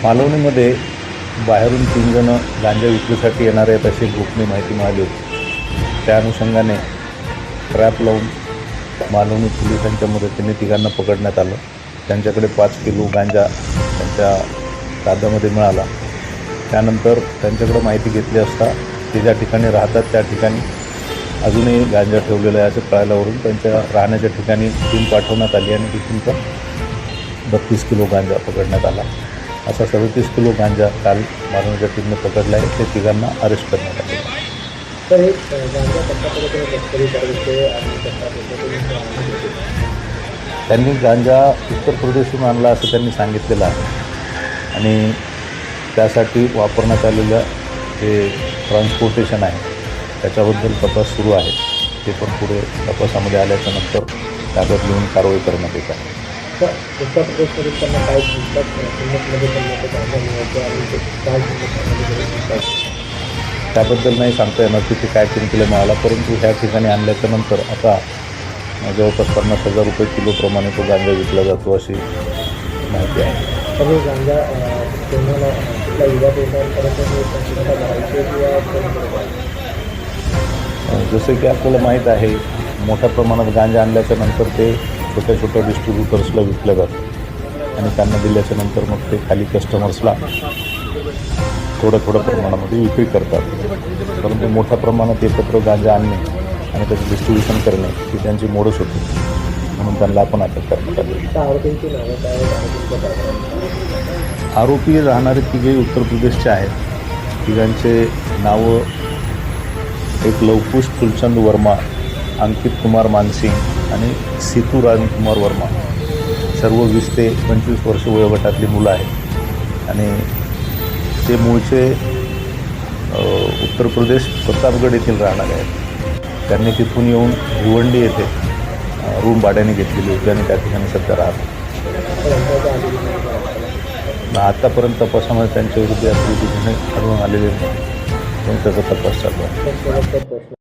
मालवणीमध्ये बाहेरून 3 जण गांजा विक्रीसाठी येणारे आहेत अशी गोपनीय माहिती मिळाली होती। त्या अनुषंगाने ट्रॅप लावून मालवणी पोलिसांच्या मदतीने तिघांना पकडण्यात आलं। त्यांच्याकडे 5 किलो गांजा त्यांच्या ताब्यामध्ये मिळाला। त्यानंतर त्यांच्याकडे माहिती घेतली असता ते ज्या ठिकाणी राहतात त्या ठिकाणी अजूनही गांजा ठेवलेला आहे असं कळाल्यावरून त्यांच्या राहण्याच्या ठिकाणी टीम पाठवण्यात आली आणि तिथून 32 किलो गांजा पकडण्यात आला। असा 37 किलो गांजा काल मालवणीच्या टीमने पकडला आहे। ते तिघांना अरेस्ट करण्यात आले। तर हे गांजा कशा पद्धतीने तस्करी करायचे आणि कशा पद्धतीने त्यांनी गांजा उत्तर प्रदेशहून आणला असं त्यांनी सांगितलेलं आहे आणि त्यासाठी वापरण्यात आलेलं जे ट्रान्सपोर्टेशन आहे त्याच्याबद्दल तपास सुरू आहे। ते पण पुढे तपासामध्ये आल्याच्या नंतर ताब्यात घेऊन कारवाई करण्यात येत आहे। उत्तर प्रदेशमध्ये त्यांना काय किंमतमध्ये त्यांना गांजा मिळायचं आणि ते काय किंमतमध्ये त्याबद्दल नाही सांगता येणार की ते काय किमतीला मिळाला, परंतु ह्या ठिकाणी आणल्याच्या नंतर आता जवळपास 50,000 रुपये किलोप्रमाणे तो गांजा विकला जातो अशी माहिती आहे। तर हे गांजा तुम्हाला कुठल्या युवा पेशांपर्यंत भरायचे किंवा जसे की आपल्याला माहीत आहे मोठ्या प्रमाणात गांजा आणल्याच्या नंतर ते छोट्या छोट्या डिस्ट्रीब्युटर्सला विकलं जातं आणि त्यांना दिल्याच्या नंतर मग ते खाली कस्टमर्सला थोड्या प्रमाणामध्ये विक्री करतात। परंतु मोठ्या प्रमाणात एकत्र गांजा आणणे आणि त्याचं डिस्ट्रीब्युशन करणे ही त्यांची मोडच होती, म्हणून त्यांना आपण अटक करण्यात आली। आरोपी राहणारे तिघे उत्तर प्रदेशचे आहेत। तिघांचे नावं एक लवकुश फुलचंद वर्मा, अंकित कुमार मानसिंग आणि सीतू राजकुमार वर्मा, सर्व 20 ते 25 वर्ष वयोगटातली मुलं आहेत आणि ते मूळचे उत्तर प्रदेश प्रतापगड येथील राहणारे आहेत। त्यांनी तिथून येऊन भिवंडी येथे रूम भाड्याने घेतलेली होती आणि त्या ठिकाणी सध्या राहतात। आतापर्यंत तपासामध्ये त्यांच्या विरुद्ध या गुन्हे आढळून आलेले नाही, पण त्याचा तपास चालू आहे।